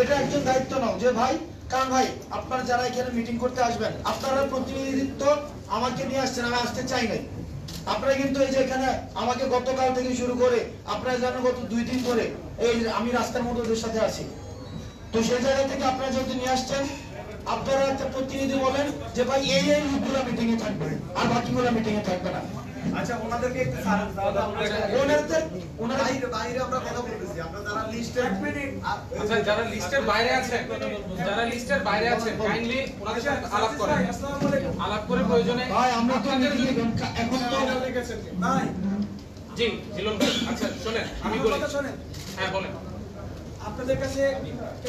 এটা একজন দায়িত্ব নাও যে ভাই, কারণ ভাই আপনারা যারা এখানে মিটিং করতে আসবেন, আপনারা প্রতিনিধিত্ব আমাকে নিয়ে আসছেন, আমি আসতে চাই নাই। আপনারা কিন্তু এই যে এখানে আমাকে গতকাল থেকে শুরু করে আপনারা জানেন গত 2 দিন ধরে এই আমি রাস্তার মধ্যে ওদের সাথে আছি। তো সেই জায়গা থেকে আপনারা যেহেতু নিয়ে আসছেন, আপনারা একটা প্রতিনিধি বলেন যে ভাই এই লোকগুলো মিটিং এ থাকবে আর বাকিগুলো মিটিং এ থাকবে না। আচ্ছা, ওনাদেরকে একটু সারা দাও। ওনাদের বাইরে আমরা কথা বলতেছি। আমরা যারা লিস্টের আচ্ছা, যারা লিস্টের বাইরে আছে, কাইন্ডলি ওনাদের সাথে আলাপ করেন। আলাপ করে প্রয়োজনে ভাই আমরা তো এখন তো ভাই জি জিলন ভাই, আচ্ছা শুনেন আমি বলি। শুনেন, হ্যাঁ বলেন। আপনাদের কাছে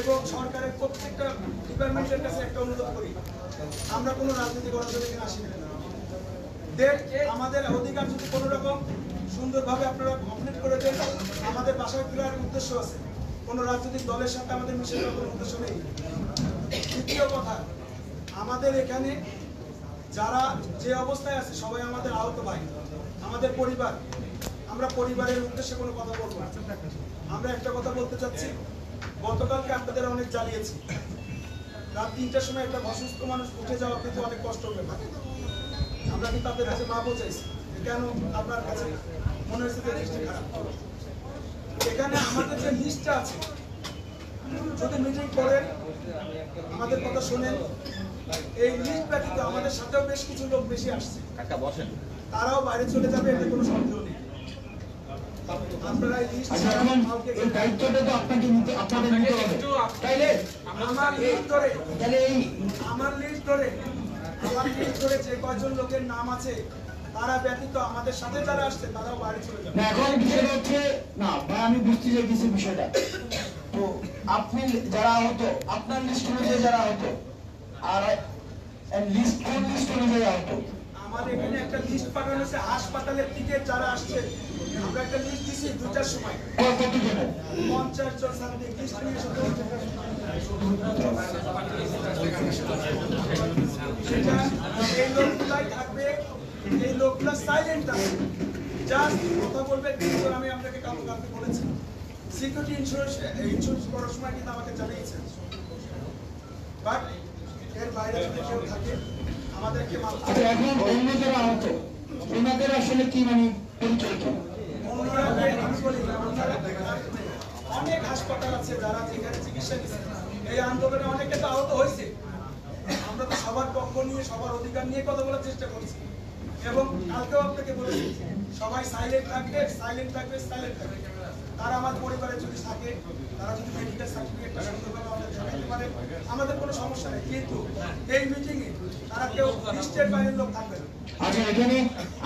এবং সরকারের প্রত্যেকটা ডিপার্টমেন্টের কাছে একটা অনুরোধ করি, আমরা কোনো রাজনীতি করার জন্য এখানে আসি না। আমাদের অধিকার যদি কোনো রকম সুন্দরভাবে আপনারা কমপ্লিট করে দেন, আমাদের বাসায় ফেরার উদ্দেশ্য আছে। কোনো রাজনৈতিক দলের সাথে আমাদের মিশে যাওয়ার কোনো উদ্দেশ্য নেই। দ্বিতীয় কথা, আমাদের এখানে যারা যে অবস্থায় আছে সবাই আমাদের আহত ভাই, আমাদের পরিবার। আমরা পরিবারের উদ্দেশ্যে কোনো কথা বলবো না। আমরা একটা কথা বলতে চাচ্ছি, গতকালকে আপনাদের অনেক জ্বালিয়েছি। রাত 3টার সময় একটা অসুস্থ মানুষ উঠে যাওয়া কিন্তু অনেক কষ্ট হবে। আমরা কিন্তু আপনাদের কাছে মা বোঝাইছি, কেন আপনার কাছে মনে হয়েছে যে লিস্টটা খারাপ। এখানে আমাদের যে লিস্টটা আছে, যদি মিটিং করেন আমাদের কথা শোনেন, এই লিস্ট ব্যতীত আমাদের সাথেও বেশ কিছু লোক বেশি আসছে, তারাও বাইরে চলে যাবে, এতে কোনো সন্দেহ নেই। আপনারা এই লিস্ট এই দায়িত্বটা তো আপনাকে নিতে, আপনাদের নিতে হবে। তাইলে আমার লিস্ট ধরে যে কয়জন লোকের নাম আছে তারা ব্যতীত আমাদের সাথে যারা আসছে তারাও বাইরে চলে যাবে। এখন বিষয়টা হচ্ছে না ভাই, আমি বুঝতে চাইছি বিষয়টা। তো আপনি যারা হতো আপনার লিস্ট অনুযায়ী যারা হতো আর লিস্ট কোন লিস্ট অনুযায়ী হতো? আমাদের এখানে একটা লিস্ট পাঠানো হয়েছে হাসপাতালের থেকে যারা আসছে। আমরা একটা লিস্ট দিছি 2টার সময়, কত জন? 50 জন সামথিং লিস্ট নিয়ে এসে সেটা এই লোকগুলাই থাকবে। এই লোকগুলা সাইলেন্ট আছে, জাস্ট কথা বলবে। কিন্তু আমি আপনাকে কালকে বলেছি, সিকিউরিটি ইন্স্যুরেন্স করার সময় কিন্তু আমাকে জানিয়েছেন। বাট এর বাইরে যদি কেউ থাকে আমাদেরকে আচ্ছা, এখন অন্য যারা আহত ওনাদের আসলে কি মানে পরিচয় কি? অনেক হাসপাতাল আছে যারা যেখানে চিকিৎসা নিচ্ছে। এই আন্দোলনে অনেকে তো আহত হয়েছে। আমরা তো সবার পক্ষ নিয়ে, সবার অধিকার নিয়ে কথা বলার চেষ্টা করছি। এবং কালকেও আপনাকে বলেছি, সবাই সাইলেন্ট থাকবে। তারা আমার পরিবারে যদি থাকে, তারা যদি মেডিকেল সার্টিফিকেটটা সুন্দরভাবে আমাদের জানাতে পারে, আমাদের কোনো সমস্যা নেই। কিন্তু এই মিটিংয়ে তারা কেউ লিস্টের বাইরের লোক থাকবে না। আচ্ছা, এখানে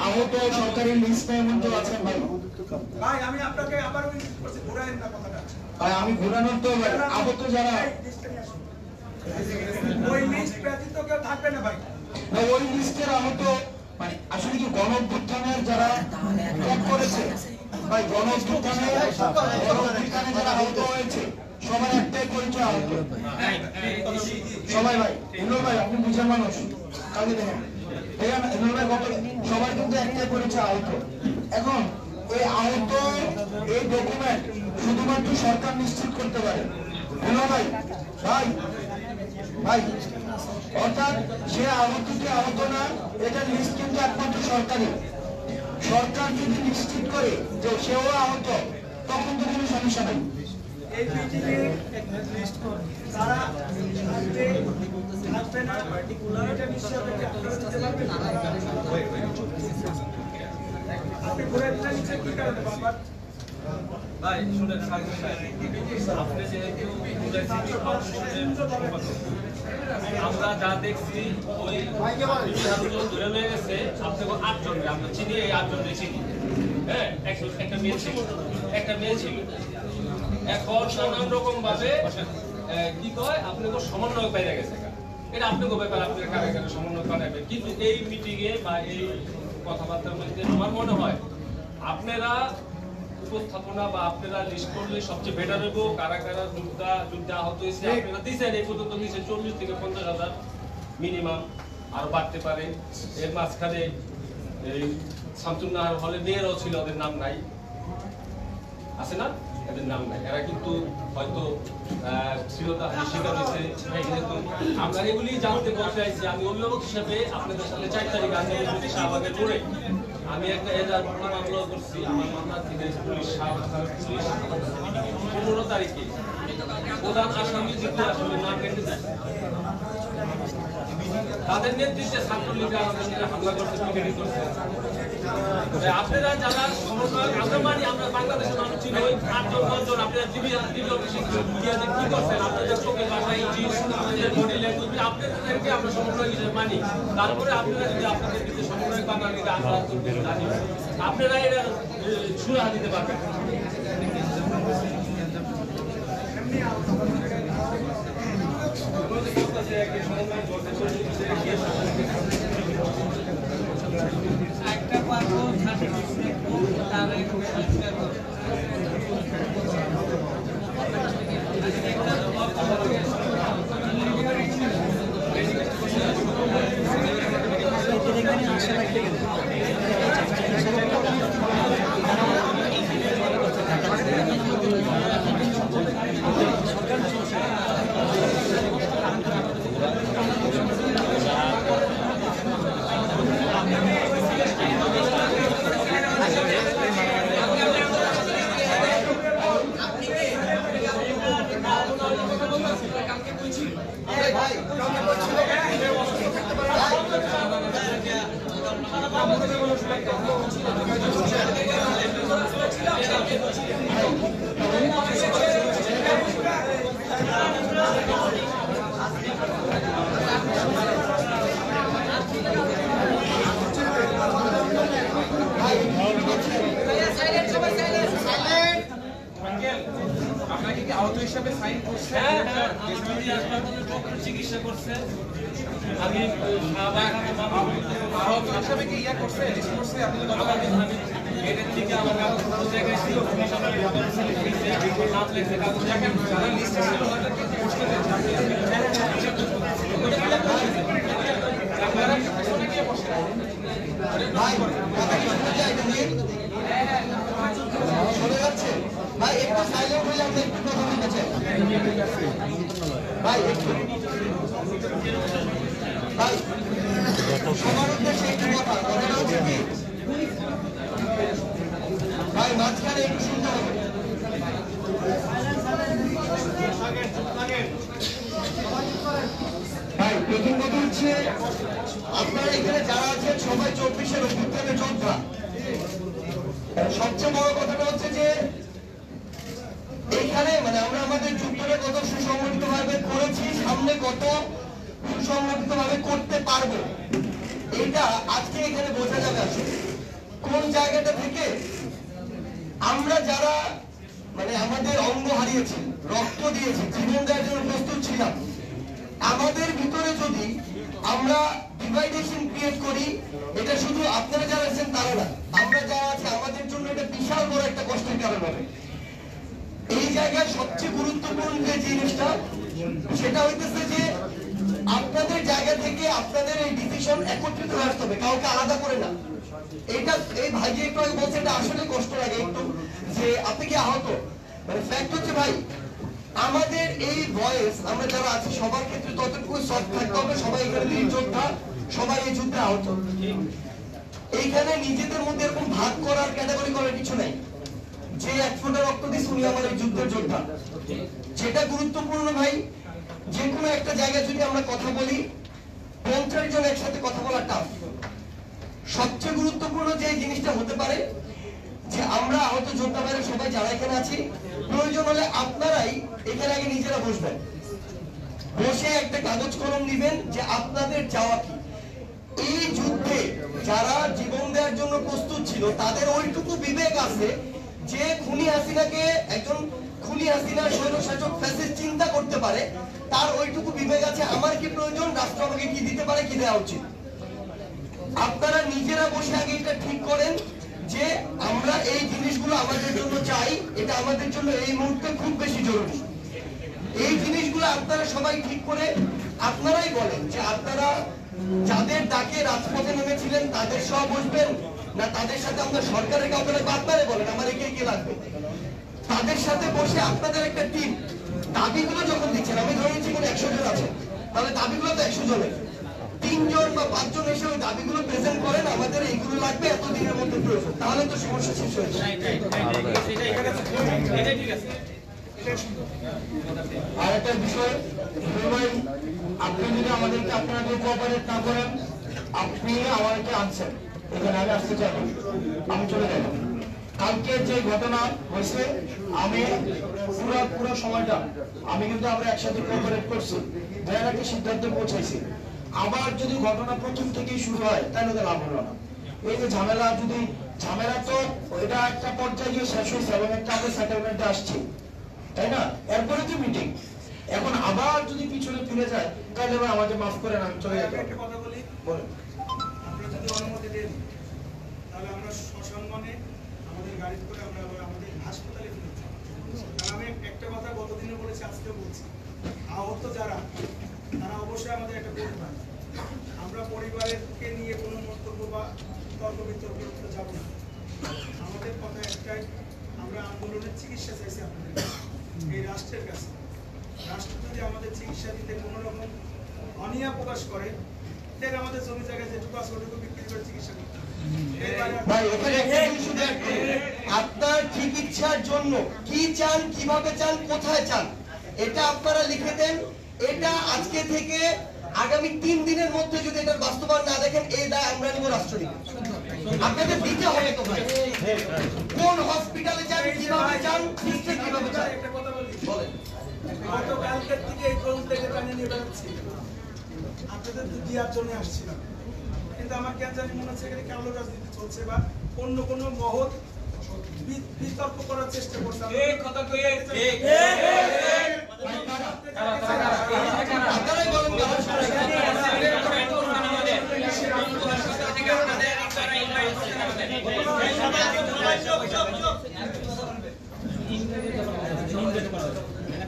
আহত সরকারি লিস্ট পেমেন্ট তো আছেন ভাই। ভাই আমি আপনাকে আবার উইনিট করছি, ঘোরায়েন না কথাটা। ভাই আমি ঘোরানোর তো আহত যারা ওই লিস্ট ব্যতীত কেউ থাকবে না ভাই। ওই লিস্টের আহত মানে আসলে কি গণ অভ্যুত্থানের যারা ত্যাগ করেছে ভাই, গণ অভ্যুত্থানে যারা আহত হয়েছে সবার একটাই পরিচয় আহত সবাই। ভাই এগুলো ভাই আপনি বুঝেন মানুষ, কালকে দেখেন সবাই কিন্তু একটাই পরিচয় আহত। এখন এই আহত এই ডকুমেন্ট শুধুমাত্র সরকার নিশ্চিত করতে পারে। ভাই ভাই ভাই অর্থাৎ সে আহতকে আহত না, এটা লিস্ট কিন্তু একমাত্র সরকারি। সরকার যদি নিশ্চিত করে যে সেও আহত, তখন তো কোনো সমস্যা নেই। এই মিটিংয়ে তারা থাকবে না পার্টিকুলার, এটা নিশ্চয় আপনারা দিতে পারবেন। আপনি ঘুরে দিলেন কি কারণে বারবার? ভাই শুনেন, আপনি আমরা যা দেখছি ওই ধরে নিয়ে গেছে আপনাকে 8 জন, আমরা চিনি, এই 8 জনকে চিনি। হ্যাঁ, একটা মেয়ে ছিল। এখন নানান রকম ভাবে কি কয় আপনাকে সমন্বয় পেয়ে গেছে। এটা আপনাকে ব্যাপার, আপনার কারে কারে সমন্বয় করাবে। কিন্তু এই মিটিং এ বা এই কথাবার্তার মধ্যে আমার মনে হয় আপনারা উপস্থাপনা বা আপনারা লিস্ট করলে সবচেয়ে বেটার হইব। কারা কারা যুদ্ধ আহত হয়েছে আপনারা দিচ্ছেন, এই পর্যন্ত দিচ্ছেন 40 থেকে 50,000 মিনিমাম, আরো বাড়তে পারে। এর মাঝখানে এই শামসুন্নাহার হলে মেয়েরাও ছিল, ওদের নাম নাই, আছে না? এদের নাম নাই। এরা কিন্তু হয়তো শ্লীলতাহানির শিকার হয়েছে। কিন্তু আমরা এগুলি জানতে বলতে চাইছি। আমি অভিভাবক হিসেবে আপনাদের সাথে 4 তারিখ আগে শাহবাগে করে আমি একটা এজাহার মামলা করছি। আমার মামলা থেকে পুলিশ 15 তারিখে প্রধান আসামি দ্বিতীয় আসামি না কেটে যায়। তাদের নেতৃত্বে ছাত্রলীগরা আমাদের হামলা করছে, পিকেটিং করছে। আপনারা যারা সমন্বয় আমরা মানি, আমরা বাংলাদেশের মানুষ ছিল ওই 8 জন আপনারা টিভি অফিসে মিডিয়াতে কি করছেন, আপনাদের চোখের ভাষায় আপনাদের বডি ল্যাঙ্গুয়েজ আপনাদেরকে আমরা সমন্বয় হিসেবে মানি। তারপরে আপনারা যদি আপনাদের কিছু সমন্বয় বাঙালিকে আন্দোলন করতে জানি, আপনারা এটা সুরাহা দিতে পারবেন। একটা পারবো আপনাকে কি আহত হিসাবে সাইন করছে? চিকিৎসা করছে। আমি আহত হিসাবে কি ইয়া করছে, রিস্ক করছে? আপনি গেটের দিকে আমার কাগজ জায়গায় ছিল, পুলিশ আমার নাম লেখছে, কাগজ দেখেন লিস্টে ছিল ওনাদেরকে প্রশ্ন ভাই একটু সাইলেন্ট হয়ে যান, একটু কথা বলতে চাই ভাই, একটু ভাই সবার উদ্দেশ্যে একটু কথা হচ্ছে কি ভাই মাঝখানে একটু শুনতে হবে। ভাই প্রথম কথা হচ্ছে আপনারা এখানে যারা আছেন সবাই 24-এর অভ্যুত্থানের যোদ্ধা। সবচেয়ে বড় কথাটা হচ্ছে যে এইখানে মানে আমরা আমাদের যুদ্ধটা কত সুসংগঠিত ভাবে করেছি, সামনে কত সুসংগঠিত ভাবে করতে পারবো, এটা আজকে এখানে বোঝা যাবে। আসলে কোন জায়গাটা থেকে আমরা যারা মানে আমাদের অঙ্গ হারিয়েছি, রক্ত দিয়েছি, জীবন দেওয়ার জন্য প্রস্তুত ছিলাম, আমাদের ভিতরে যদি আমরা ডিভাইডেশন ক্রিয়েট করি, এটা শুধু আপনারা যারা আছেন তারা না, আমরা যারা আছে আমাদের জন্য এটা বিশাল বড় একটা কষ্টের কারণ হবে। এই জায়গায় সবচেয়ে গুরুত্বপূর্ণ যে জিনিসটা সেটা হইতেছে যে আপনাদের জায়গা থেকে আপনাদের এই ডিসিশন একত্রিত হয়ে আসতে হবে, কাউকে আলাদা করে না। এটা এই ভাই যে একটু আগে বলছে এটা আসলে কষ্ট লাগে একটু, যে আপনি কি আহত, মানে ফ্যাক্ট হচ্ছে ভাই আমাদের এই ভয়েস আমরা যারা আছি সবার ক্ষেত্রে ততটুকু সফট থাকতে হবে। সবাই এখানে বীর যোদ্ধা, সবাই এই যুদ্ধে আহত। এইখানে নিজেদের মধ্যে এরকম ভাগ করার ক্যাটাগরি করার কিছু নাই, যে 1 ফোঁটা রক্ত দিচ্ছে উনি আমার এই যুদ্ধের যোদ্ধা। যেটা গুরুত্বপূর্ণ ভাই, যে কোনো একটা জায়গায় যদি আমরা কথা বলি 50 জন একসাথে কথা বলা টাফ। সবচেয়ে গুরুত্বপূর্ণ যে জিনিসটা হতে পারে যে আমরা আহত যোদ্ধা ভাইরা সবাই যারা এখানে আছি, প্রয়োজন হলে আপনারাই এখানে আগে নিজেরা বসবেন, বসে একটা কাগজ কলম নিবেন যে আপনাদের চাওয়া কি। এই যুদ্ধে যারা জীবন দেওয়ার জন্য প্রস্তুত ছিল তাদের ওইটুকু বিবেক আছে যে খুনি হাসিনাকে, একজন খুনি হাসিনা স্বৈরশাসক ফ্যাসিস্ট চিন্তা করতে পারে, তার ওইটুকু বিবেক আছে আমার কি প্রয়োজন, রাষ্ট্র আমাকে কি দিতে পারে, কি দেওয়া উচিত। আপনারা নিজেরা বসে আগে এটা ঠিক করেন যে আমরা এই জিনিসগুলো আমাদের জন্য চাই, এটা আমাদের জন্য এই মুহূর্তে খুব বেশি জরুরি। এই জিনিসগুলো আপনারা সবাই ঠিক করে আপনারাই বলেন যে আপনারা যাদের ডাকে রাজপথে নেমেছিলেন তাদের সহ বসবেন, না তাদের সাথে আমরা সরকারের কাউকে আপনারাই বলেন আমার একে কে লাগবে। তাদের সাথে বসে আপনাদের একটা টিম দাবিগুলো যখন দিচ্ছেন, আমি ধরে নিচ্ছি কোনো 100 জন আছে, তাহলে দাবিগুলো তো 100 জনের 3 জন বা 5 জন এসে ওই দাবিগুলো প্রেজেন্ট করেন, আমাদের এইগুলো লাগবে এত দিনের মধ্যে প্রয়োজন, তাহলে তো সমস্যা শেষ হয়ে যায়। আর একটা বিষয়, ভাই আপনি যদি আমাদেরকে আপনাদের কোঅপারেট না করেন, আপনি আমাদেরকে আনছেন এখানে, আমি আসতে চাই, আমি চলে যাব। কালকে যে ঘটনা হয়েছে, আমি পুরো সময়টা আমি কিন্তু আমরা একসাথে কোঅপারেট করছি, দেয়ার একটা সিদ্ধান্তে পৌঁছাইছি। আবার যদি ঘটনা প্রথম থেকেই শুরু হয় তাহলে তো লাভ হলো না। এই যে ঝামেলা তো এটা একটা পর্যায়ে গিয়ে শেষ হয়েছে এবং একটা আমরা সেটেলমেন্টে আসছি, তাই না? এরপরে তো মিটিং, এখন আবার যদি পিছনে ফিরে যায় তাহলে এবার আমাকে মাফ করেন, আমি চলে যাবো। একটা কথা বলি, বলেন। আপনারা যদি অনুমতি দেন তাহলে আমরা সসম্মানে আমাদের গাড়ি করে আমরা আবার আমাদের হাসপাতালে ফিরে যাব। কারণ আমি একটা কথা গতদিনে বলেছি, আজকে বলছি, আহত যারা তারা অবশ্যই আমাদের একটা পরিবার। আমরা পরিবারকে নিয়ে কোনো মন্তব্য বা তর্ক বিতর্ক করতে যাব না। আমাদের কথা একটাই, আমরা আন্দোলনের চিকিৎসা চাইছি আপনাদের কাছে, এই রাষ্ট্রের কাছে। রাষ্ট্র যদি আমাদের চিকিৎসা দিতে কোনো রকম অনীহা প্রকাশ করে, তাহলে আমাদের জমি জায়গায় যেটুকু আছে ওটুকু বিক্রি করে চিকিৎসা করতে হবে। ভাই ওখানে একটা জিনিস শুধু একটু, আপনার চিকিৎসার জন্য কি চান, কিভাবে চান, কোথায় চান, এটা আপনারা লিখে দেন। এটা আজকে থেকে আগামী 3 দিনের মধ্যে যদি এটার বাস্তবায়ন না দেখেন, এই দায় আমরা নিব, রাষ্ট্র নিব। আপনাদের দিতে হবে তো ভাই, কোন হসপিটালে চান, কিভাবে চান, সিস্টেম কিভাবে চান, একটা কথা বলি, বলেন। গতকালকের থেকে এই ফোন থেকে টানিয়ে নিয়ে বেড়াচ্ছি, আপনাদের দেওয়ার জন্য আসছিলাম, কিন্তু আমার কেন জানি মনে হচ্ছে এখানে কালো রাজনীতি চলছে বা অন্য কোনো মহৎ বিতর্ক করার চেষ্টা করছে। আপনারাই বলেন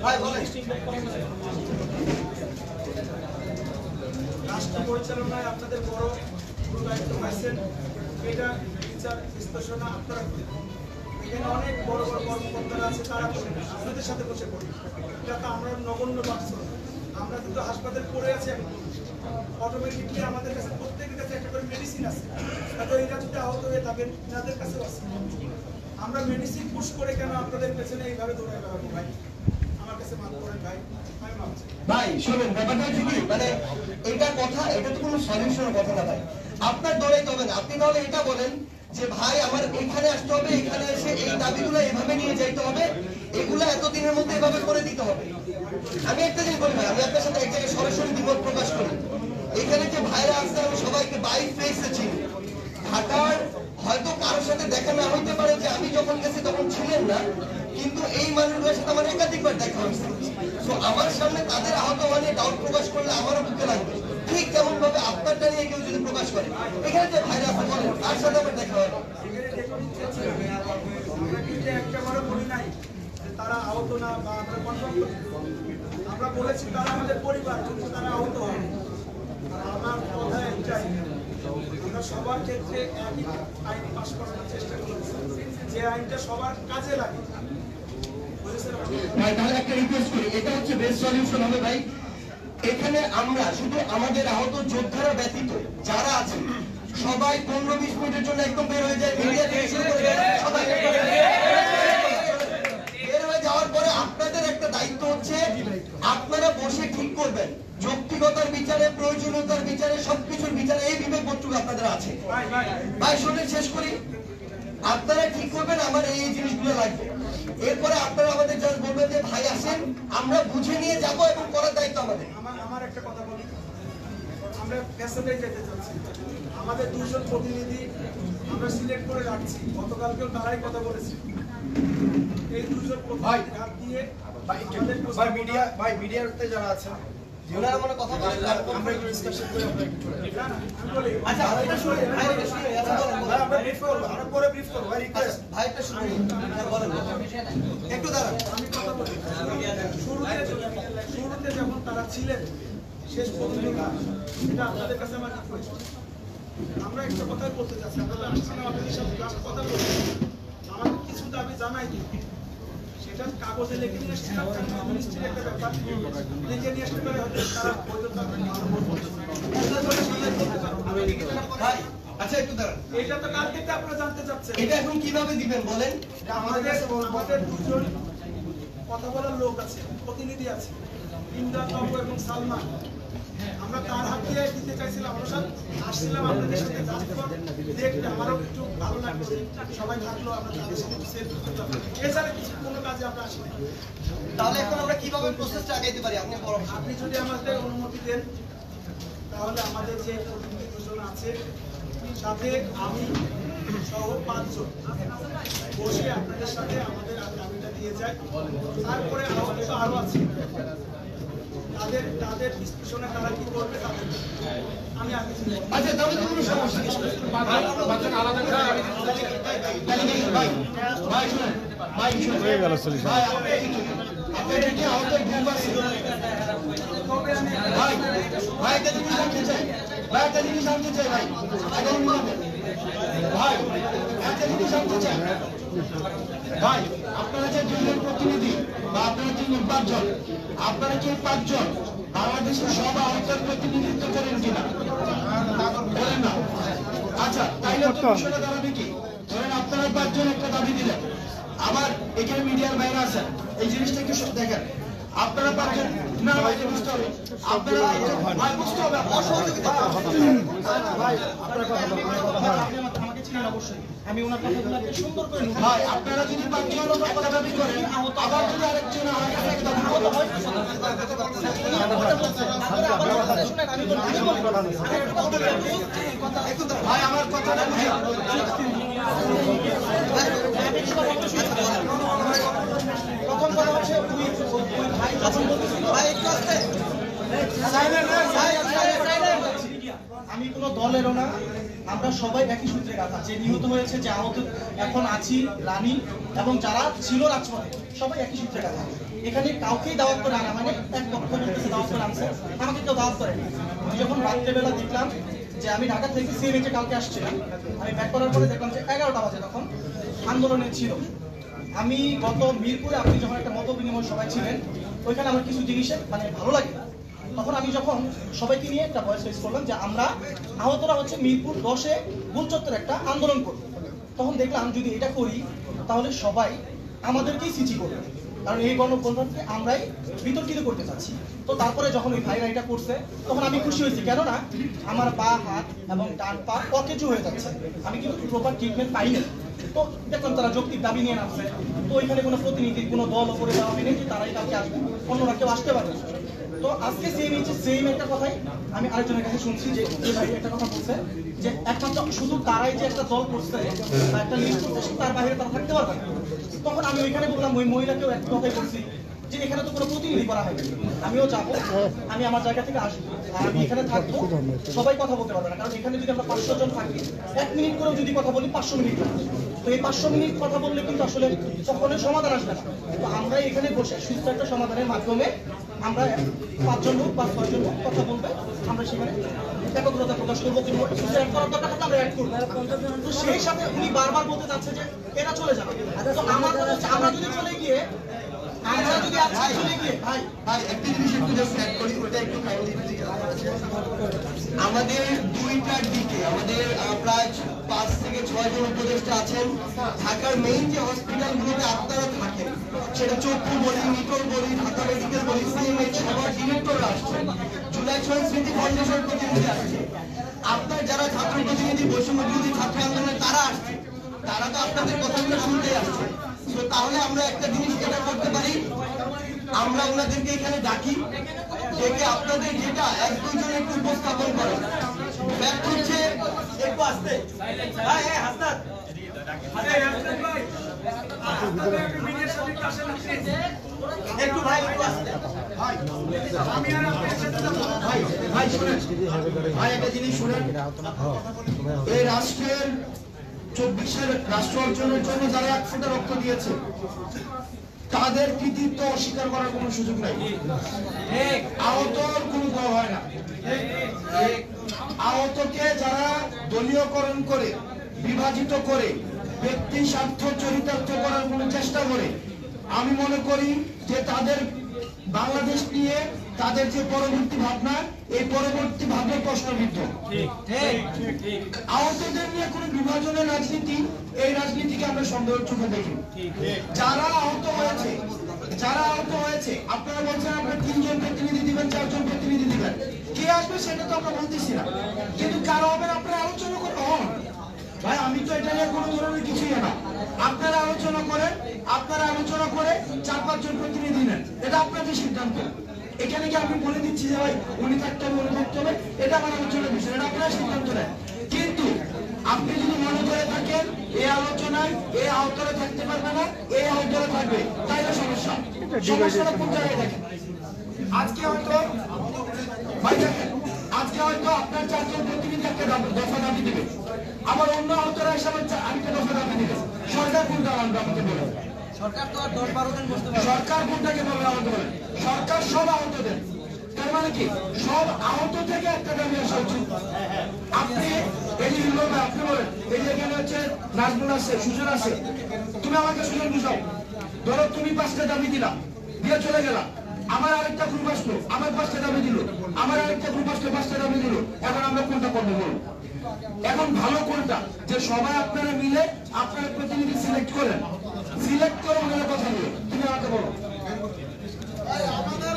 ভাই, বলেন। রাষ্ট্র পরিচালনায় আপনাদের বড় পুরো দায়িত্ব পাইছেন, এটা বিচার বিশ্লেষণা আপনারা করেন। এখানে অনেক বড় বড় কর্মকর্তারা আছে, তারা করেন, আপনাদের সাথে বসে করি। এটা তো আমরা নগণ্য পাচ্ছ, আমরা কিন্তু হাসপাতাল পড়ে আছি এখন, অটোমেটিকলি আমাদের কাছে প্রত্যেকের কাছে একটা করে মেডিসিন আছে, তো এরা যদি আহত হয়ে থাকেন এনাদের কাছেও আছে। আমরা মেডিসিন পুশ করে কেন আপনাদের পেছনে এইভাবে দৌড়াই বেড়াবো? ভাই আমার কাছে মাফ করেন ভাই, আমি মাফ চাই। ভাই শোনেন, ব্যাপারটা হচ্ছে কি, মানে এটা কথা, এটা তো কোনো সলিউশনের কথা না ভাই, আপনার দৌড়াইতে হবে না। আপনি তাহলে এটা বলেন যে ভাই আমার এখানে আসতে হবে, এখানে এসে এই দাবিগুলো এভাবে নিয়ে যাইতে হবে, এগুলো এতদিনের মধ্যে এভাবে করে দিতে হবে। আমি একটা জিনিস বলি ভাই, আমি আপনার সাথে এক জায়গায় সরাসরি দ্বিমত প্রকাশ করি। এখানে যে ভাইরা আসছে আমি সবাইকে বাই ফেসে চিনি, ঢাকার হয়তো কারোর সাথে দেখা না হইতে পারে, যে আমি যখন গেছি তখন ছিলেন না, কিন্তু এই মানুষগুলোর সাথে আমার একাধিকবার দেখা হয়েছে। তো আমার সামনে তাদের আহত মানে ডাউট প্রকাশ করলে আমারও বুকে লাগবে, ঠিক যেমন ভাবে আপনারটা নিয়ে কেউ যদি প্রকাশ করে, এখানে যে ভাইরা আছে বলেন তার সাথে আমার দেখা হয়। আমরা কিন্তু একটাবারও বলি নাই যে তারা আহত না, বা আমরা কনফার্ম করি, আমরা বলেছি তারা আমাদের পরিবার, কিন্তু তারা আহত হয়। আমার কথা একটাই, আমরা সবার ক্ষেত্রে একই আইন পাশ করানোর চেষ্টা করেছি, যে আইনটা সবার কাজে লাগে। ভাই তাহলে একটা রিকোয়েস্ট করি, এটা হচ্ছে বেস্ট সলিউশন হবে ভাই। এখানে আমরা শুধু আমাদের আহত যোদ্ধারা ব্যতীত যারা আছে সবাই 15-20 মিনিটের জন্য একদম বের হয়ে যায়, মিডিয়া থেকে শুরু করে সবাই বের হয়ে যাওয়ার পরে আপনাদের একটা দায়িত্ব হচ্ছে, আপনারা বসে ঠিক করবেন যৌক্তিকতার বিচারে, প্রয়োজনীয়তার বিচারে, সবকিছুর বিচারে এই বিবেকবোধটুকু আপনাদের আছে। ভাই শুনে শেষ করি, আপনারা ঠিক করবেন আমার এই জিনিসগুলো লাগবে, এরপরে আপনারা আমাদের জাস্ট বলবেন যে ভাই আসেন, আমরা বুঝে নিয়ে যাব এবং করার দায়িত্ব আমাদের। আমার একটা কথা বলি, আমরা ফ্যাসিলিটি যেতে চাচ্ছি, আমাদের 2 জন প্রতিনিধি আমরা সিলেক্ট করে রাখছি, গতকালকেও তারাই কথা বলেছি। এই 2 জন প্রতিনিধি হাত দিয়ে মিডিয়াতে যারা আছেন ওনারা মানে কথা বলেন, আমরা একটু ডিসকাশন করে আমরা একটু চলে যাই। না না আমি বলি, আচ্ছা এটা শুনুন ভাই, এটা শুনুন, আচ্ছা বলেন ভাই আমরা ব্রিফ করব, আমরা পরে ব্রিফ করব, ভাই রিকোয়েস্ট। ভাই এটা শুনুন, বলেন একটু দাঁড়ান। আমি কথা বলি, শুরুতে যখন তারা ছিলেন শেষ পর্যন্ত, এটা আপনাদের কাছে আমার রিকোয়েস্ট, আমরা একটা কথাই বলতে চাচ্ছি, আমরা আসছি না আপনাদের সাথে জাস্ট কথা বলছি, আমাদের কিছু দাবি জানাই দিই, সেটা কাগজে লিখে নিয়ে এসেছিলাম, মিনিস্ট্রির একটা ব্যাপার, লিখে নিয়ে আসতে পারে হয়তো তারা বৈধতা ভাই আচ্ছা একটু দাঁড়ান, এটা তো কালকে আপনারা জানতে চাচ্ছেন, এটা এখন কিভাবে দিবেন বলেন? আমাদের দুজন কথা বলার লোক আছে, প্রতিনিধি আছে, ইমরান বাবু এবং সালমান। আমরা তার হাত দিয়ে দিতে চাইছিলাম, আমরা সব আসছিলাম আপনাদের সাথে দেখতে, আমারও একটু ভালো লাগলো, সবাই থাকলো, আমরা তাদের সাথে সেলফি তুললাম, এছাড়া কিছু কোনো কাজে আমরা আসি না। তাহলে এখন আমরা কিভাবে প্রসেসটা আগাইতে পারি? আপনি যদি আমাদের অনুমতি দেন তাহলে আমাদের যে প্রতিনিধি দুজন আছে সাথে আমি সহ 5 জন বসে আপনাদের সাথে আমাদের দাবিটা দিয়ে যাই, তারপরে আরো আছে তাদের বিশ্লেষণে তারা কি করবে তাদের আমি আগে আচ্ছা তাহলে তো কোনো সমস্যা নেই। ভাই শুনুন হয়ে গেল ভাই আপনার কি আহত গ্রুপ আছে ভাই ভাই একটা জিনিস জানতে চাই ভাই একটা জিনিস জানতে চাই ভাই ভাই একটা জিনিস জানতে চাই ভাই আপনারা যে দুজন প্রতিনিধি বা আপনারা যে 5 জন, আপনারা কি 5 জন বাংলাদেশের সব আহতের প্রতিনিধিত্ব করেন কিনা? বলেন না। আচ্ছা তাইলে তো বিষয়টা দাঁড়াবে কি, ধরেন আপনারা 5 জন একটা দাবি দিলেন, আবার এখানে মিডিয়ার বাইরে আছেন, এই জিনিসটা একটু দেখেন, আপনারা 5 জন না ভাই বুঝতে হবে, আপনারা ভাই বুঝতে হবে অসহযোগিতা ভাই আপনারা আমাকে চিনেন অবশ্যই, আমি ওনার কথাগুলোকে সুন্দর করে ভাই আপনারা যদি 5 জন একটা দাবি করেন, আবার যদি আরেকজন আরেকটা দাবি হয় ভাই আমার কথাটা বুঝুন প্রথম কথা হচ্ছে আমি কোনো দলেরও না, আমরা সবাই একই সূত্রে গাথা, যে নিহত হয়েছে, যে আহত এখন আছি রানী এবং যারা ছিল রাজপথে সবাই একই সূত্রে গাথা। এখানে কাউকেই দাওয়াত করে আনা মানে এক পক্ষ বলতেছে দাওয়াত করে আনছে, আমাকে কেউ দাওয়াত করেনি। আমি যখন রাত্রেবেলা দেখলাম যে আমি ঢাকা থেকে সিএমএইচে কালকে আসছিলাম, আমি ব্যাক করার পরে দেখলাম যে 11টা বাজে তখন আন্দোলনে ছিল। আমি গত মিরপুরে আপনি যখন একটা মত বিনিময় সবাই ছিলেন, ওইখানে আমার কিছু জিনিসের মানে ভালো লাগে, তখন আমি যখন সবাইকে নিয়ে একটা ভয়েস রেজ করলাম যে আমরা আহতরা হচ্ছে মিরপুর 10-এ গোলচত্বরে একটা আন্দোলন করব। তখন দেখলাম যদি এটা করি তাহলে সবাই আমাদেরকেই সিচি করবে, কারণ এই গণঅভ্যুত্থানকে আমরাই বিতর্কিত করতে চাচ্ছি। তো তারপরে যখন ওই ভাইরা এটা করছে তখন আমি খুশি হয়েছি, কেননা আমার পা হাত এবং ডান পা অকেজু হয়ে যাচ্ছে, আমি কিন্তু প্রপার ট্রিটমেন্ট পাই না। তো দেখলাম তারা যৌক্তিক দাবি নিয়ে নামছে, তো ওইখানে কোনো প্রতিনিধি কোনো দল করে দেওয়া হয়নি যে তারাই কালকে আসবে, অন্যরা কেউ আসতে পারবে। তো আজকে সেম একটা কথাই আমি আরেকজনের কাছে শুনছি যে ভাই একটা কথা বলছে যে একমাত্র শুধু তারাই যে একটা দল করছে বা একটা লিস্ট করছে তার বাইরে তারা থাকতে পারবে না। তখন আমি ওইখানে বললাম ওই মহিলাকেও একটা কথাই বলছি যে এখানে তো কোনো প্রতিনিধি করা হয়নি, আমিও যাবো, আমি আমার জায়গা থেকে আসবো, আর আমি এখানে থাকবো, সবাই কথা বলতে পারবে না, কারণ এখানে যদি আমরা 500 জন থাকি 1 মিনিট করেও যদি কথা বলি 500 মিনিট লাগবে। তো এই 500 মিনিট কথা বললে কিন্তু আসলে কখনোই সমাধান আসবে না। তো আমরা এখানে বসে সুস্থ একটা সমাধানের মাধ্যমে আমরা 5 জন হোক বা 6 জন হোক কথা বলবে, আমরা সেখানে একগ্রতা প্রকাশ করবো, কিন্তু অ্যাড করার দরকার থাকলে আমরা অ্যাড করবো। তো সেই সাথে উনি বারবার বলতে চাচ্ছে যে এরা চলে যাবে, তো আমার কথা হচ্ছে আমরা যদি চলে গিয়ে আমাদের 2টার দিকে আমাদের প্রায় 5 থেকে 6 জন উপদেষ্টা আছেন। ঢাকার মেইন যে হসপিটালগুলোতে আপনারা থাকেন, সেটা চক্ষু বলি, নিটোল বলি, ঢাকা মেডিকেল বলি, সিএমএইচ সবার ডিরেক্টররা আসছেন, জুলাই 6 স্মৃতি ফাউন্ডেশন প্রতিনিধি আসছে, আপনার যারা ছাত্র প্রতিনিধি, বৈষম্য বিরোধী ছাত্র আন্দোলনের তারা আসছে, তারা তো আপনাদের কথাগুলো শুনতে আসছে। তো তাহলে আমরা একটা জিনিস এটা করতে পারি, আমরা ওনাদেরকে এখানে ডাকি, ডেকে আপনাদের যেটা 1-2 জন একটু উপস্থাপন করেন। ব্যাখ্যা হচ্ছে একটু আসতে একটু ভাই একটু আসতে ভাই শুনেন ভাই একটা জিনিস শুনেন, এই রাষ্ট্রের 24-এর রাষ্ট্র অর্জনের জন্য যারা 1 ফোঁটা রক্ত দিয়েছে তাদের কৃতিত্ব অস্বীকার করার কোনো সুযোগ নাই। আহতর কোনো দল হয় না, আহতকে যারা দলীয়করণ করে বিভাজিত করে ব্যক্তি স্বার্থ চরিতার্থ করার কোনো চেষ্টা করে আমি মনে করি যে তাদের বাংলাদেশ নিয়ে তাদের যে পরবর্তী ভাবনা, এই পরবর্তী ভাবনা প্রশ্নবিদ্ধ। আহতদের নিয়ে কোনো বিভাজনের রাজনীতি, এই রাজনীতিকে আমরা সন্দেহের চোখে দেখি। যারা আহত হয়েছে আপনারা বলছেন আপনারা 3 জন প্রতিনিধি দিবেন, 4 জন প্রতিনিধি দিবেন, কে আসবে সেটা তো আমরা বলতেছি না, কিন্তু কারা হবেন আপনারা আলোচনা করে হন। ভাই আমি তো এটা নিয়ে কোনো ধরনের কিছুই না, আপনারা আলোচনা করে 4-5 জন প্রতিনিধি নেন, এটা আপনাদের সিদ্ধান্ত। এখানে কি আমি বলে দিচ্ছি যে ভাই উনি থাকতে হবে, উনি থাকতে হবে, এটা আমার আলোচনার বিষয়, এটা আপনারা সিদ্ধান্ত নেন। কিন্তু আপনি যদি মনে করে থাকেন এই আলোচনায় এই আহতরা থাকতে পারবে না, এই আহতরা থাকবে, তাইলে সমস্যাটা কোন জায়গায় দেখেন। আজকে হয়তো ভাই দেখেন, আজকে হয়তো আপনার 4 জন প্রতিনিধি একটা দফা দাবি দেবে, আবার অন্য আহতরা হিসাবে আরেকটা দফা দাবি দেবে। সরকার কোনটা মানবে আমাকে বলেন? সরকার তো আর 10-12 দিন বসতে পারবে। সরকার কোনটাকে বলবে আমাকে বলেন? সরকার সব আহতদের, তার মানে কি সব আহত থেকে একটা দাবি আসা উচিত। আপনি এই যে আপনি বলেন এই যে এখানে হচ্ছে নাজমুল আছে, সুজন আছে, তুমি আমাকে সুজন বুঝাও। ধরো তুমি 5টা দাবি দিলা, দিয়ে চলে গেলা, আমার আরেকটা গ্রুপ আসলো, আমার 5টা দাবি দিল, আমার আরেকটা গ্রুপ আসলো, 5টা দাবি দিল, এখন আমরা কোনটা করবো বলুন? এখন ভালো কোনটা যে সবাই আপনারা মিলে আপনারা প্রতিনিধি সিলেক্ট করে ওনারা কথা বলো, তুমি আমাকে বলো। আমাদের